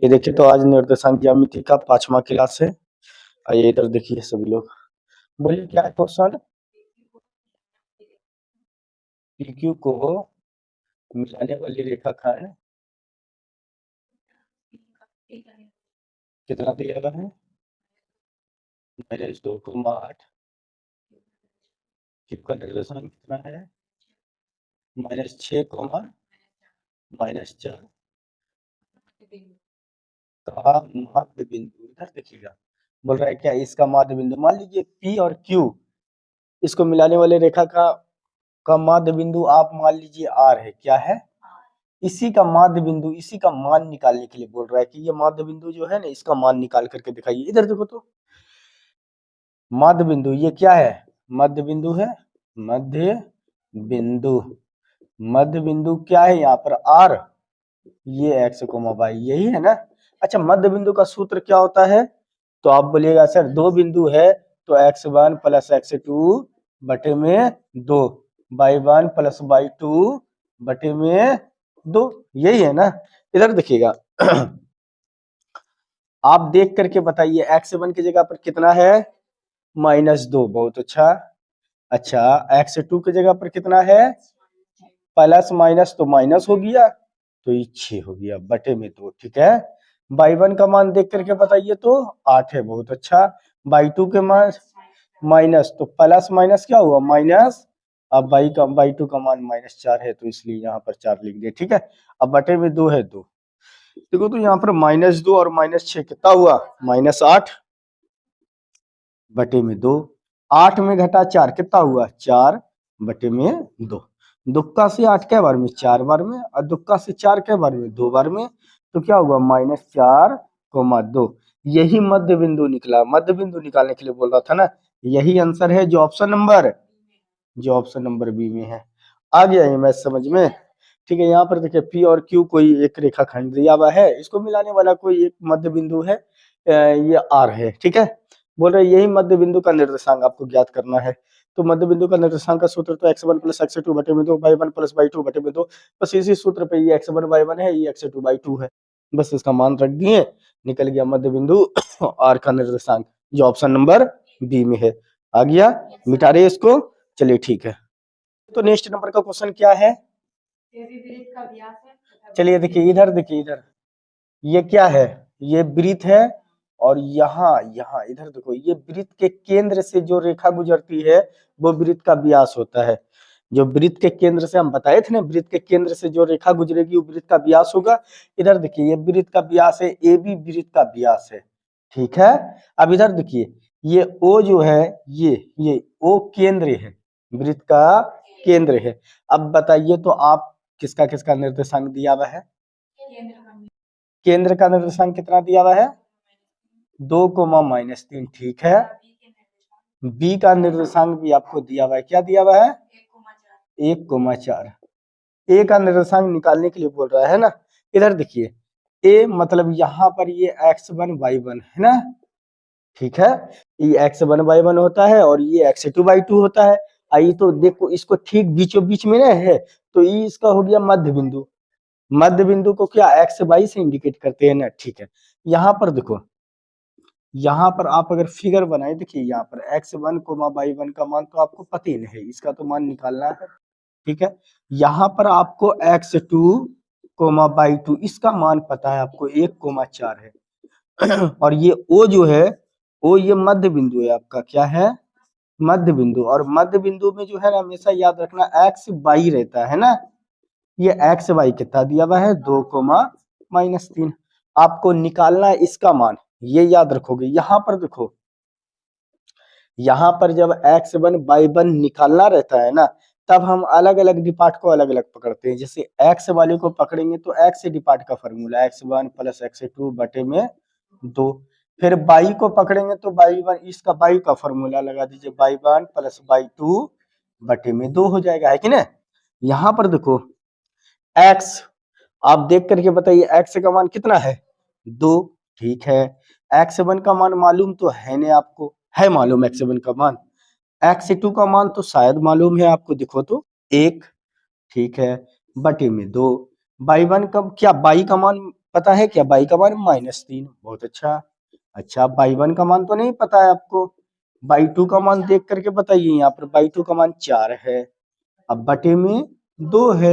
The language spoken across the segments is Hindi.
ये देखिए, तो आज निर्देशांक ज्यामिति का 5वां क्लास है। आइए इधर देखिए सभी लोग, बोलिए क्या है क्वेश्चन। PQ को मिलाने वाली रेखाखंड कितना दिया हुआ है? -2,8। Q का निर्देशांक कितना है? -6, -4 का माध्य बिंदु। इधर देखिएगा, बोल रहा है क्या इसका माध्य बिंदु। मान लीजिए P और Q, इसको मिलाने वाले रेखा का माध्य बिंदु आप मान लीजिए R है। क्या है? इसी का माध्य बिंदु, इसी का मान निकालने के लिए बोल रहा है कि ये माध्य बिंदु जो है ना, इसका मान निकाल करके दिखाइए। इधर देखो तो, माध्य बिंदु ये क्या है? मध्य बिंदु है। मध्य बिंदु, मध्य बिंदु क्या है यहाँ पर? R। ये x, y, यही है ना। अच्छा, मध्य बिंदु का सूत्र क्या होता है? तो आप बोलिएगा सर दो बिंदु है तो x1 + x2 बटे में 2, y1 + y2 बटे में 2, यही है ना। इधर देखिएगा आप देख करके बताइए, x1 की जगह पर कितना है? -2। बहुत अच्छा। अच्छा, x2 की जगह पर कितना है? प्लस माइनस तो माइनस हो गया, तो ये 6 हो गया बटे में 2। ठीक है। y1 का मान देख करके बताइए तो 8 है। बहुत अच्छा। y2 के मान माइनस, तो प्लस माइनस क्या हुआ? माइनस। अब y2 का मान -4 है, तो इसलिए यहाँ पर 4 लिख दिया। ठीक है। अब बटे में 2 है 2। देखो तो यहाँ पर -2 और -6 कितना हुआ? -8 बटे में 2। 8 में घटा 4 कितना हुआ? 4 बटे में 2। दुक्का से 8 क्या बार में? 4 बार में। और दुक्का से 4 क्या बार में? 2 बार में। तो क्या हुआ? -4,2। यही मध्य बिंदु निकला। मध्य बिंदु निकालने के लिए बोल रहा था ना। यही आंसर है जो ऑप्शन नंबर बी में है। आ गया ये मैथ समझ में? ठीक है। यहाँ पर देखिए P और Q कोई एक रेखाखंड दिया हुआ है, इसको मिलाने वाला कोई एक मध्य बिंदु है, ये R है। ठीक है। बोल रहे यही मध्य बिंदु का निर्देशांक आपको ज्ञात करना है। तो मध्य बिंदु का निर्देशांक का सूत्र तो x1 + x2 बटे में 2, y1 + y2 बटे में 2। बस इसी सूत्र पे ये x1 y1 है, ये x2 y2 है। बस इसका मान रख दिए, निकल गया मध्य बिंदु R का निर्देशांक, जो ऑप्शन नंबर बी में है। आ गया, मिटा रहे इसको। चलिए ठीक है। तो नेक्स्ट नंबर का क्वेश्चन क्या है? चलिए देखिए इधर, देखिए इधर, ये क्या है? ये वृत्त है। और यहाँ यहाँ इधर देखो, ये वृत्त के केंद्र से जो रेखा गुजरती है वो वृत्त का व्यास होता है। जो वृत्त के केंद्र से हम बताए थे ना, वृत्त के केंद्र से जो रेखा गुजरेगी वो वृत्त का व्यास होगा। इधर देखिए ये वृत्त का व्यास है, AB वृत्त का व्यास है। ठीक है। अब इधर देखिए, ये O जो है, ये O केंद्र है, वृत्त का केंद्र है। अब बताइए तो आप किसका किसका निर्देशांक दिया हुआ है? केंद्र का निर्देशांक कितना दिया हुआ है? 2, -3। ठीक है। बी का निर्देशांक भी आपको दिया हुआ है। क्या दिया हुआ है? 1,4। ए का निर्देशांक निकालने के लिए बोल रहा है ना। इधर देखिए, ए मतलब यहाँ पर ये x1 y1 है ना। ठीक है। ये x1 y1 होता है और ये x2 y2 होता है। आइए तो देखो, इसको ठीक बीचों बीच में ना है, तो ये इसका हो गया मध्य बिंदु। मध्य बिंदु को क्या x y से इंडिकेट करते हैं ना। ठीक है। यहाँ पर देखो, यहाँ पर आप अगर फिगर बनाए, देखिए यहाँ पर x1, y1 का मान तो आपको पता ही नहीं है, इसका तो मान निकालना है। ठीक है। यहाँ पर आपको x2, y2 इसका मान पता है आपको 1,4 है। और ये O जो है, O ये मध्य बिंदु है आपका। क्या है? मध्य बिंदु। और मध्य बिंदु में जो है ना, हमेशा याद रखना x y रहता है ना। ये x y कितना दिया हुआ है? 2, -3। आपको निकालना है इसका मान, ये याद रखोगे। यहाँ पर देखो, यहाँ पर जब x1 y1 निकालना रहता है ना, तब हम अलग अलग डिपार्ट को अलग अलग पकड़ते हैं। जैसे x वाले को पकड़ेंगे तो x डिपार्ट का फॉर्मूला x1 + x2 बटे में 2। फिर y को पकड़ेंगे तो y1, इसका y का फॉर्मूला लगा दीजिए, y1 + y2 बटे में 2 हो जाएगा, है कि ना। यहाँ पर देखो x, आप देख करके बताइए x का मान कितना है? 2। ठीक है। x1 का मान मालूम तो है नहीं आपको, है मालूम x1 का मान। x2 का मान तो शायद मालूम है आपको, देखो तो 1। ठीक है। बटे में 2। y1 का क्या? y का मान पता है क्या, बाई का मान -3, बहुत अच्छा। अच्छा, बाई 1 का मान तो नहीं पता है आपको, बाई 2 का मान देख करके बताइए। यहाँ पर बाई 2 का मान 4 है, अब बटे में 2 है।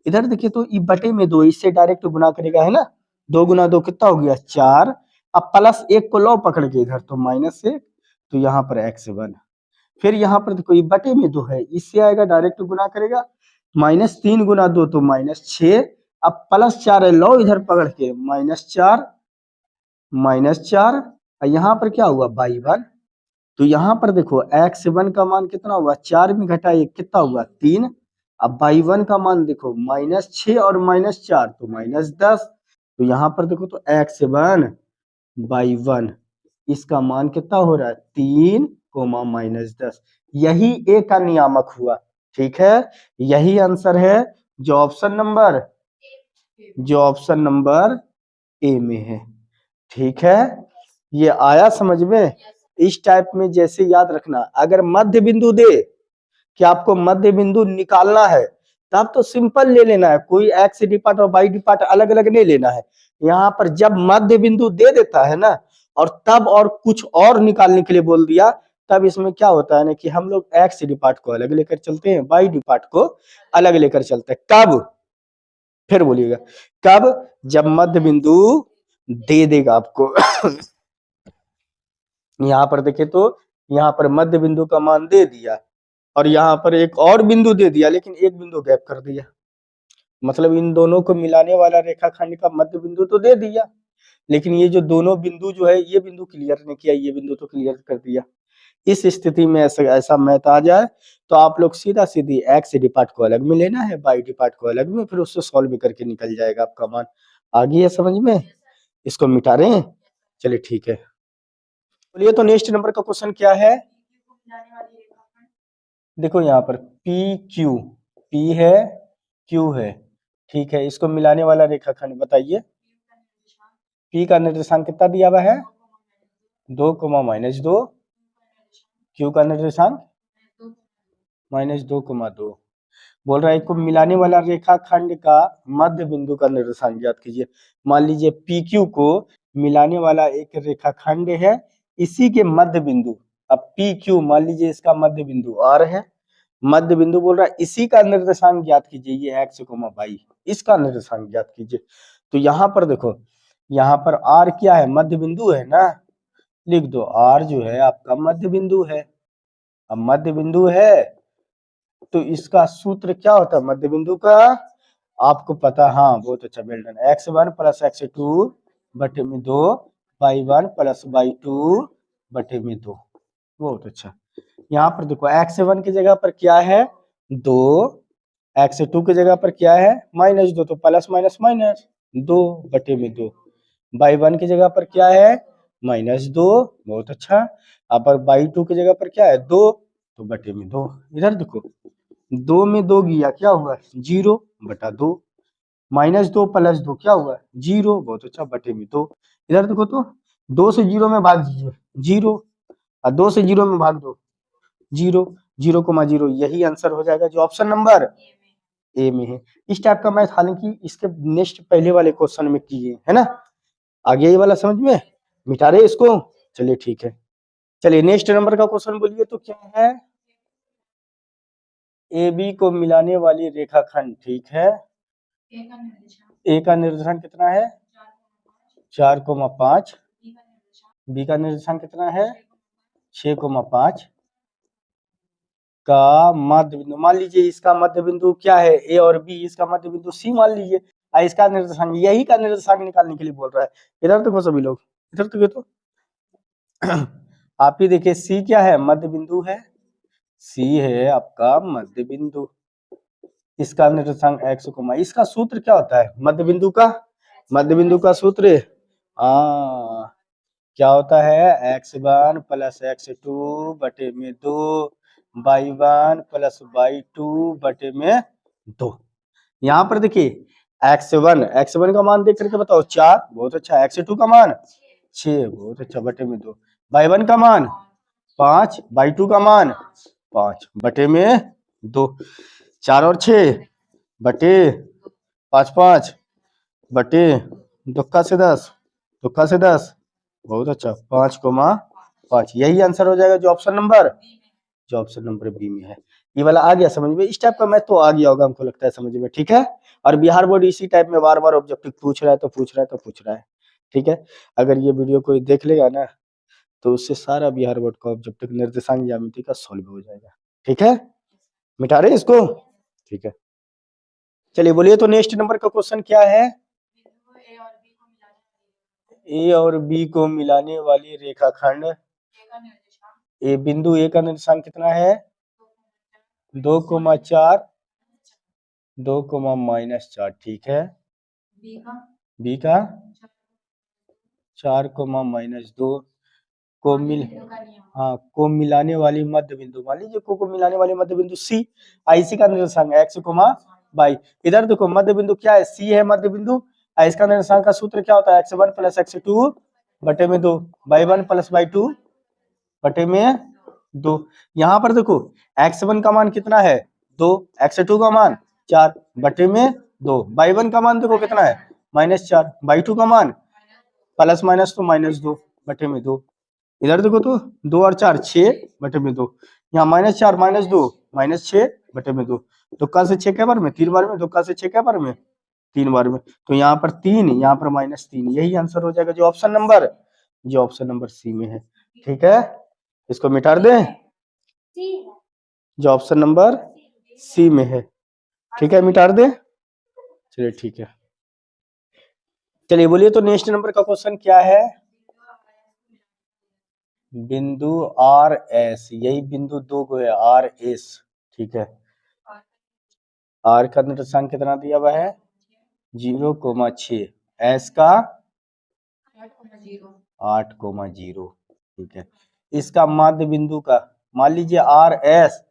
इधर देखिए तो ये बटे में 2, इससे डायरेक्ट गुना करेगा, है ना, 2 गुना 2 कितना हो गया 4। अब प्लस 1 को लो पकड़ के इधर तो -1, तो यहाँ पर x1। फिर यहाँ पर देखो ये बटे में 2 है, इससे आएगा डायरेक्ट गुना करेगा, -3 गुना 2 तो -6। अब +4 है, लो इधर पकड़ के -4, -4, यहाँ पर क्या हुआ बाई 1। तो यहाँ पर देखो x1 का मान कितना हुआ, 4 में घटा 1 कितना हुआ 3। अब बाई 1 का मान देखो -6 और -4 तो -10। तो यहाँ पर देखो तो x1 बाई 1 इसका मान कितना हो रहा है 3, -10। यही ए का नियामक हुआ, ठीक है। यही आंसर है जो ऑप्शन नंबर ए में है, ठीक है। ये आया समझ में। इस टाइप में जैसे याद रखना, अगर मध्य बिंदु दे कि आपको मध्य बिंदु निकालना है, तब तो सिंपल ले लेना है, कोई एक्स डिपार्ट और वाई डिपार्ट अलग अलग नहीं लेना है। यहाँ पर जब मध्य बिंदु दे देता है ना, और तब और कुछ और निकालने के लिए बोल दिया, तब इसमें क्या होता है ना कि हम लोग एक्स डिपार्ट को अलग लेकर चलते हैं, वाई डिपार्ट को अलग लेकर चलते हैं। कब, फिर बोलिएगा, कब, जब मध्य बिंदु दे देगा आपको। यहाँ पर देखे तो यहाँ पर मध्य बिंदु का मान दे दिया, और यहाँ पर एक और बिंदु दे दिया, लेकिन एक बिंदु गैप कर दिया, मतलब इन दोनों को मिलाने वाला रेखाखंड का मध्य बिंदु तो दे दिया, लेकिन ये जो दोनों बिंदु जो है, ये बिंदु क्लियर नहीं किया, ये बिंदु तो क्लियर कर दिया। इस स्थिति में ऐसा मैथ आ जाए तो आप लोग सीधा सीधी एक्स डिपार्ट को अलग में लेना है, वाई डिपार्ट को अलग में, फिर उससे सॉल्व करके निकल जाएगा आपका मान। आ गई है समझ में। इसको मिटा रहे हैं, चलिए ठीक है। बोलिए तो नेक्स्ट नंबर का क्वेश्चन क्या है। देखो यहाँ पर पी क्यू, पी है क्यू है, ठीक है। इसको मिलाने वाला रेखाखंड बताइए। पी का निर्देशांक कितना दिया हुआ है 2, -2। क्यू का निर्देशांक -2, बोल रहा है को मिलाने वाला रेखाखंड का मध्य बिंदु का निर्देशांक ज्ञात कीजिए। मान लीजिए पी क्यू को मिलाने वाला एक रेखाखंड है, इसी के मध्य बिंदु, अब पी क्यू मान लीजिए इसका मध्य बिंदु आर है, मध्य बिंदु बोल रहा है इसी का निर्देशांक ज्ञात कीजिए, ये x, y, इसका निर्देशांक ज्ञात कीजिए। तो यहाँ पर देखो, यहाँ पर आर क्या है, मध्य बिंदु है ना, लिख दो आर जो है आपका मध्य बिंदु है। अब मध्य बिंदु है तो इसका सूत्र क्या होता है मध्य बिंदु का, आपको पता, हाँ बहुत अच्छा, वेल डन। x1 + x2 बटे में 2, y1 + y2 बटे में 2, बहुत अच्छा। यहाँ पर देखो x1 की जगह पर क्या है 2, x2 की जगह पर क्या है -2, तो प्लस माइनस माइनस 2 बटे में 2। y1 की जगह पर क्या है -2, बहुत अच्छा। अब y2 की जगह पर क्या है 2, तो बटे में 2। इधर देखो 2 में 2 गया क्या हुआ 0 बटा 2, -2 + 2 क्या हुआ 0, बहुत अच्छा, बटे में 2। इधर देखो तो 2 से 0 में भाग दीजिए 0, और 2 से 0 में भाग दो 0, 0,0, यही आंसर हो जाएगा जो ऑप्शन नंबर ए में है। इस टाइप का मैथ हालांकि इसके नेक्स्ट पहले वाले क्वेश्चन में किए है ना। आगे ये वाला समझ में, मिटा रहे इसको, चलिए ठीक है। चलिए नेक्स्ट नंबर का क्वेश्चन बोलिए तो क्या है, ए बी को मिलाने वाली रेखाखंड, ठीक है। ए का निर्देशांक कितना है 4,5, बी का निर्देशांक कितना है 6,5 का मध्य बिंदु, मान लीजिए इसका मध्य बिंदु क्या है ए और बी, इसका मध्य बिंदु सी मान लीजिए, इसका निर्देशांक, यही का निर्देशांक निकालने के लिए बोल रहा है। इधर देखो सभी लोग, इधर तो आप ही देखिए सी क्या है मध्य बिंदु है, सी है आपका मध्य बिंदु, इसका निर्देशांक x, इसका सूत्र क्या होता है मध्य बिंदु का, मध्य बिंदु का सूत्र क्या होता है x1 + x2 बटे में 2, y1 + y2 बटे में 2। यहाँ पर देखिए x1 का मान देख करके बताओ 4, बहुत अच्छा, x2 का मान 6, बहुत अच्छा, बटे में 2, y1 का मान 5, y2 का मान 5 बटे में 2, 4 और 6 बटे 5, 5 बटे दुक्का से 10, दुक्का से 10, बहुत अच्छा, 5,5, यही आंसर हो जाएगा जो ऑप्शन नंबर बी में है। ये वाला आ गया समझ में, इस टाइप का मैथ तो आ गया होगा हमको लगता है समझ में, ठीक है। और बिहार बोर्ड इसी टाइप में बार बार ऑब्जेक्टिव पूछ रहा है तो पूछ रहा है तो पूछ रहा है, ठीक है। अगर ये वीडियो कोई देख लेगा ना तो उससे सारा बिहार बोर्ड का ऑब्जेक्टिव निर्देशांक ज्यामिति का सॉल्व हो जाएगा, ठीक है। मिटा रहे इसको, ठीक है। चलिए बोलिए तो नेक्स्ट नंबर का क्वेश्चन क्या है। ए और बी को मिलाने वाली रेखाखंड, ए बिंदु ए का निर्देशांक कितना है 2,4, 2,-4, ठीक है। बी का 4,-2 को मिल, हाँ, को मिलाने वाली मध्य बिंदु, मान लीजिए को मिलाने वाली मध्य बिंदु सी, आईसी का निर्देशांक एक्स, वाई। इधर देखो मध्य बिंदु क्या है, सी है मध्य बिंदु, इसका निर्देशांक का सूत्र क्या होता है x1 + x2 बटे में 2, y1 + y2 बटे में 2। यहाँ पर देखो x1 का मान कितना है 2, x2 का मान 4 बटे में 2, y1 का मान देखो कितना है -4, y2 का मान प्लस माइनस तो -2 बटे में 2। इधर देखो तो 2 और 4 6 बटे में 2, यहाँ -4 -2 -6 बटे में 2, तुक्का से 6 के बार में 3 बार में, तुक्का से 6 के बार में 3 बार में, तो यहाँ पर 3, यहाँ पर -3, यही आंसर हो जाएगा जो ऑप्शन नंबर सी में है, ठीक है। इसको मिटा दें, जो ऑप्शन नंबर सी में है, ठीक है, मिटा दें। चलिए ठीक है, चलिए बोलिए तो नेक्स्ट नंबर का क्वेश्चन क्या है। बिंदु आर एस, यही बिंदु दो को है आर एस, ठीक है। आर का निर्देशांक कितना दिया हुआ है 0,6, एस का 8,0, ठीक है। इसका माध्य बिंदु का मान लीजिए आर एस,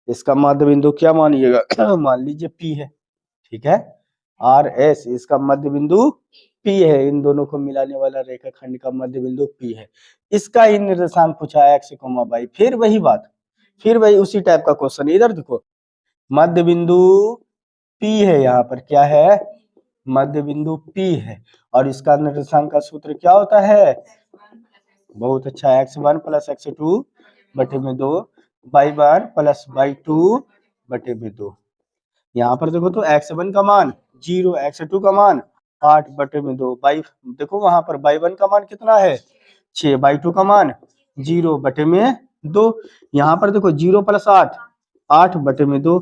इसका माध्य बिंदु क्या मानिएगा मान लीजिए पी है, ठीक है। आर एस इसका मध्य बिंदु पी है, इन दोनों को मिलाने वाला रेखाखंड का मध्य बिंदु पी है। इसका ही निर्देशांक पूछा है x, y, फिर वही बात, फिर वही उसी टाइप का क्वेश्चन। इधर देखो मध्य बिंदु पी है, यहाँ पर क्या है मध्य बिंदु पी है, और इसका निर्देशांक का सूत्र क्या होता है, बहुत अच्छा, x1 + x2 बटे में 2, y1 + y2 बटे में 2। यहाँ पर देखो तो x1 का मान 0, x2 का मान 8 बटे में 2, देखो वहां पर y1 का मान कितना है 6, y2 का मान 0 बटे में 2। यहाँ पर देखो 0 + 8, 8 बटे में 2,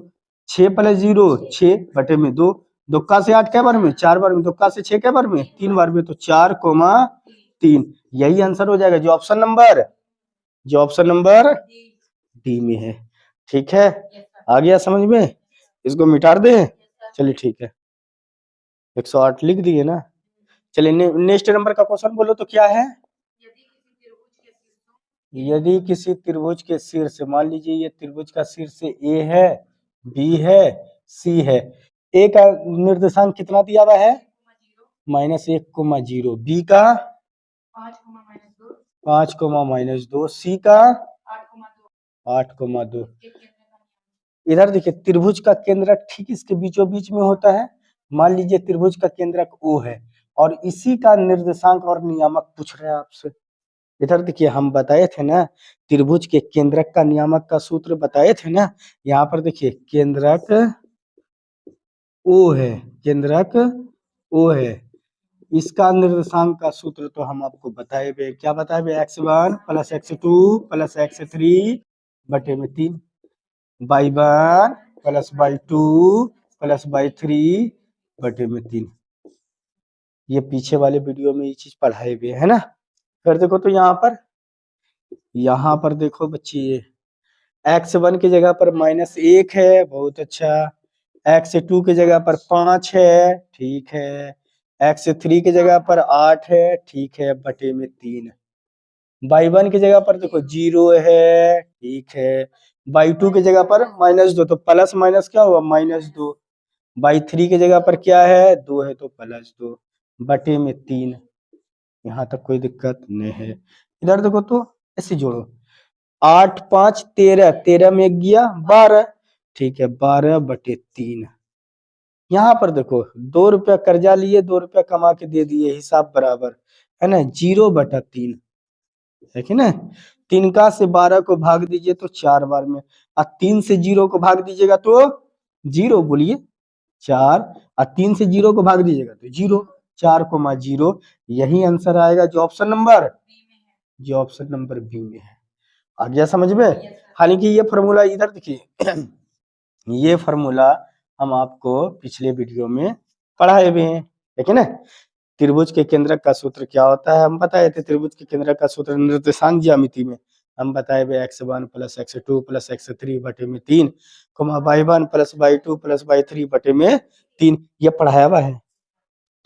6 + 0 6 बटे में 2, दुक्का से 8 क्या बार में 4 बार में, दुक्का से 6 क्या बार में 3 बार में, तो 4,3, यही आंसर हो जाएगा जो ऑप्शन नंबर डी में है, ठीक है। आ गया समझ में, इसको मिटा दे। चलिए ठीक है, 108 लिख दिए ना। चलिए नेक्स्ट नंबर का क्वेश्चन बोलो तो क्या है। यदि किसी त्रिभुज के शीर्ष, मान लीजिए ये त्रिभुज का शीर्ष ए है, बी है, सी है, ए का निर्देशांक कितना दिया हुआ है -1,0, बी का 5,-2, सी का 8,2। इधर देखिए त्रिभुज का केंद्रक ठीक इसके बीचों बीच में होता है, मान लीजिए त्रिभुज का केंद्रक O है और इसी का निर्देशांक और नियामक पूछ रहे हैं आपसे। इधर देखिए हम बताए थे ना त्रिभुज के केंद्रक का नियामक का सूत्र बताए थे ना, यहाँ पर देखिए केंद्रक O है, केंद्रक O है, इसका निर्देशांक का सूत्र तो हम आपको बताए हुए, क्या बताए हुए x1 + x2 + x3 बटे में 3, y1 + y2 + y3 बटे में 3। ये पीछे वाले वीडियो में ये चीज पढ़ाए हुए है ना। फिर देखो तो यहाँ पर देखो बच्चे x1 की जगह पर -1 है, बहुत अच्छा, x2 की जगह पर 5 है, ठीक है, x3 की जगह पर 8 है, ठीक है, बटे में 3। y1 की जगह पर देखो 0 है, ठीक है, y2 की जगह पर -2, तो प्लस माइनस क्या हुआ -2, y3 की जगह पर क्या है 2 है तो +2 बटे में 3। यहाँ तक कोई दिक्कत नहीं है। इधर देखो तो ऐसे जोड़ो, 8 5 13, 13 में 1 गया 12, ठीक है, 12 बटे 3, यहाँ पर देखो 2 रुपया कर्जा लिए, 2 रुपया कमा के दे दिए, हिसाब बराबर है ना, 0/3 है कि ना। 3 का से 12 को भाग दीजिए तो 4 बार में, और 3 से 0 को भाग दीजिएगा तो 0, बोलिए 4, और 3 से 0 को भाग दीजिएगा तो 0, 4,0। यही आंसर आएगा जो ऑप्शन नंबर बी में है। आ गया समझ में। हालांकि ये फॉर्मूला इधर देखिए ये फॉर्मूला हम आपको पिछले वीडियो में पढ़ाए हुए हैं, ठीक है ना। त्रिभुज के केंद्रक का सूत्र क्या होता है, हम बताए थे। त्रिभुज के केंद्रक का सूत्र निर्देशांक ज्यामिति में हम बताए हुए x1 + x2 + x3 बटे में 3, y1 + y2 + y3 बटे में 3, ये पढ़ाया हुआ है,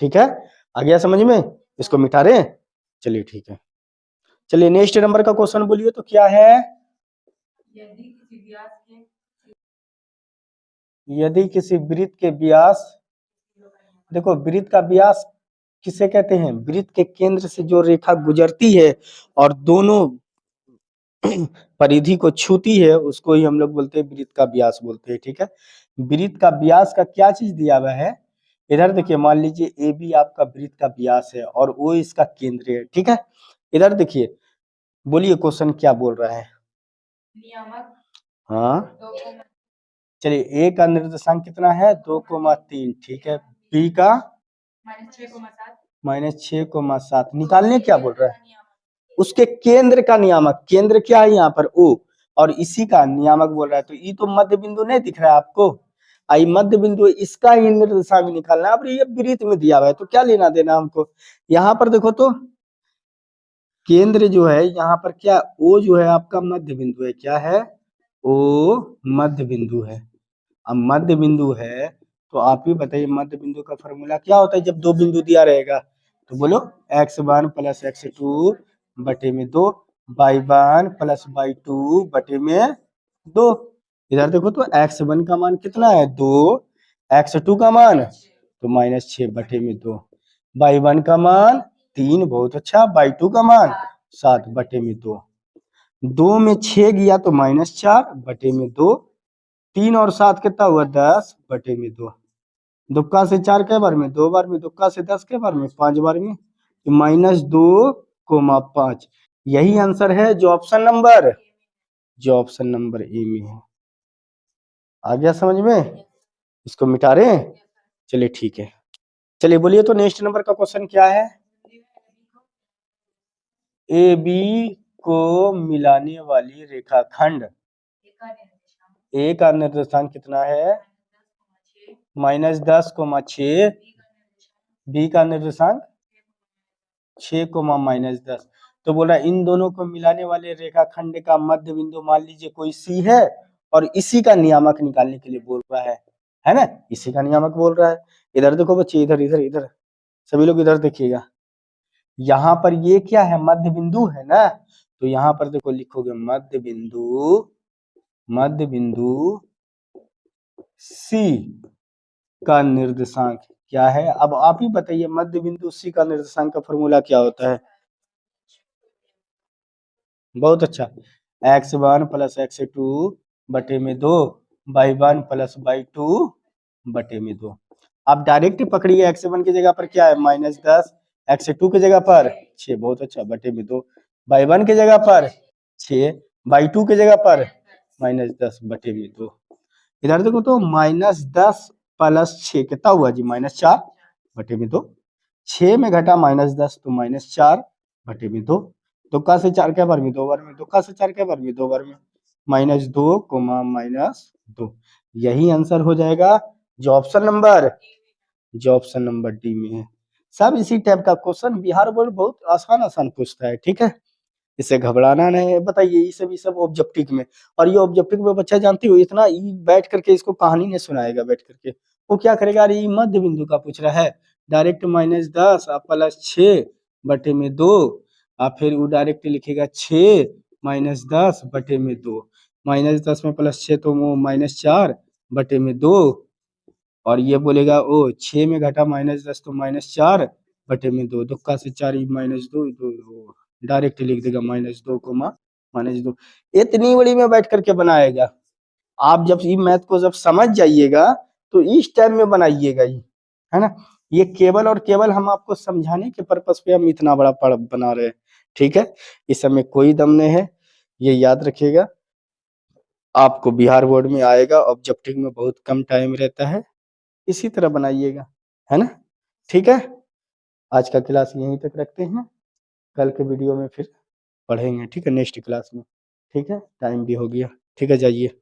ठीक है। आ गया समझ में। इसको मिटा रहे हैं, चलिए ठीक है। चलिए नेक्स्ट नंबर का क्वेश्चन बोलिए तो क्या है। यदि किसी वृत्त के व्यास, देखो वृत्त का व्यास किसे कहते हैं, वृत्त के केंद्र से जो रेखा गुजरती है और दोनों परिधि को छूती है उसको ही हम लोग बोलते हैं वृत्त का व्यास बोलते हैं, ठीक है। वृत्त का व्यास का क्या चीज दिया हुआ है, इधर देखिए मान लीजिए ए बी आपका वृत्त का व्यास है और ओ इसका केंद्र है, ठीक है। इधर देखिए, बोलिए क्वेश्चन क्या बोल रहा है। हाँ चलिए, ए का निर्देशांक कितना है, 2,3, ठीक है। बी का -6,7, निकालने क्या बोल रहा है, उसके केंद्र का नियामक, केंद्र क्या है यहाँ पर ओ, और इसी का नियामक बोल रहा है। तो ये तो मध्य बिंदु नहीं दिख रहा है आपको, आई मध्य बिंदु, इसका ही निर्देशांक निकालना है। अब ये वृत्त में दिया हुआ है तो क्या लेना देना हमको। यहाँ पर देखो तो केंद्र जो है यहाँ पर क्या, ओ जो है आपका मध्य बिंदु है, क्या है, ओ मध्य बिंदु है। अब मध्य बिंदु है तो आप ही बताइए मध्य बिंदु का फॉर्मूला क्या होता है जब दो बिंदु दिया रहेगा, तो बोलो x1 + x2 बटे में 2, y1 + y2 बटे में 2। इधर देखो तो x1 का मान कितना है 2, x2 का मान तो -6 बटे में 2, y1 का मान 3, बहुत अच्छा, y2 का मान 7 बटे में 2, 2 में 6 गया तो -4 बटे में 2, 3 और 7 कितना हुआ 10 बटे में 2, दुक्का से 4 के बार में 2 बार में, दुक्का से 10 के बार में 5 बार में, तो -2,5। यही आंसर है जो ऑप्शन नंबर ए में है। आ गया समझ में। इसको मिटा रहे हैं, चलिए ठीक है। चलिए बोलिए तो नेक्स्ट नंबर का क्वेश्चन क्या है। ए बी को मिलाने वाली रेखाखंड ए का निर्देशांक कितना है, -10,6, बी का निर्देशांक 6, -10। तो बोला इन दोनों को मिलाने वाले रेखाखंड का मध्य बिंदु मान लीजिए कोई सी है और इसी का नियामक निकालने के लिए बोल रहा है ना, इसी का नियामक बोल रहा है। इधर देखो बच्चे, इधर इधर इधर सभी लोग इधर देखिएगा, यहाँ पर ये क्या है, मध्य बिंदु है ना, तो यहाँ पर देखो लिखोगे मध्य बिंदु सी का निर्देशांक क्या है। अब आप ही बताइए मध्य बिंदु सी का निर्देशांक का फॉर्मूला क्या होता है। बहुत अच्छा, x1 + x2 बटे में 2, y1 + y2 बटे में 2। आप डायरेक्ट पकड़िए, x1 की जगह पर क्या है -10, x2 की जगह पर 6, बहुत अच्छा, बटे में 2, y1 की जगह पर 6, y2 की जगह पर -10 बटे में 2। इधर देखो तो -10 + 6 कितना हुआ जी, -4 बटे में 2, 6 में घटा -10 तो -4 बटे में 2, दुक्का से 4 के बार में 2 बार में, दुक्का से 4 के बार में 2 बार में, -2, -2। यही आंसर हो जाएगा जो ऑप्शन नंबर डी में है। सब इसी टाइप का क्वेश्चन बिहार बोर्ड बहुत आसान पूछता है, ठीक है, इसे घबराना नहीं है। बताइए ये सब ऑब्जेक्टिव में, और ये ऑब्जेक्टिव में बच्चा जानते हो इतना बैठ करके इसको कहानी नहीं सुनाएगा बैठ करके, वो क्या करेगा, अरे मध्य बिंदु का पूछ रहा है, डायरेक्ट -10 +6 बटे में 2, आप फिर वो डायरेक्ट लिखेगा 6 -10 बटे में 2, -10 में +6 तो वो -4 बटे में 2, और ये बोलेगा ओ 6 में घटा -10 तो -4 बटे में 2, दुक्का से 4 -2 डायरेक्ट लिख देगा -2, इतनी बड़ी में बैठ करके बनाएगा। आप जब ये मैथ को जब समझ जाइएगा तो इस टाइप में बनाइएगा ये, है ना। ये केवल और केवल हम आपको समझाने के पर्पस पे हम इतना बड़ा पढ़ बना रहे हैं, ठीक है। इस समय कोई दम नहीं है, ये याद रखिएगा। आपको बिहार बोर्ड में आएगा, ऑब्जेक्टिव में बहुत कम टाइम रहता है, इसी तरह बनाइएगा, है ना। ठीक है, आज का क्लास यहीं तक रखते हैं, कल के वीडियो में फिर पढ़ेंगे, ठीक है, नेक्स्ट क्लास में। ठीक है, टाइम भी हो गया, ठीक है, जाइए।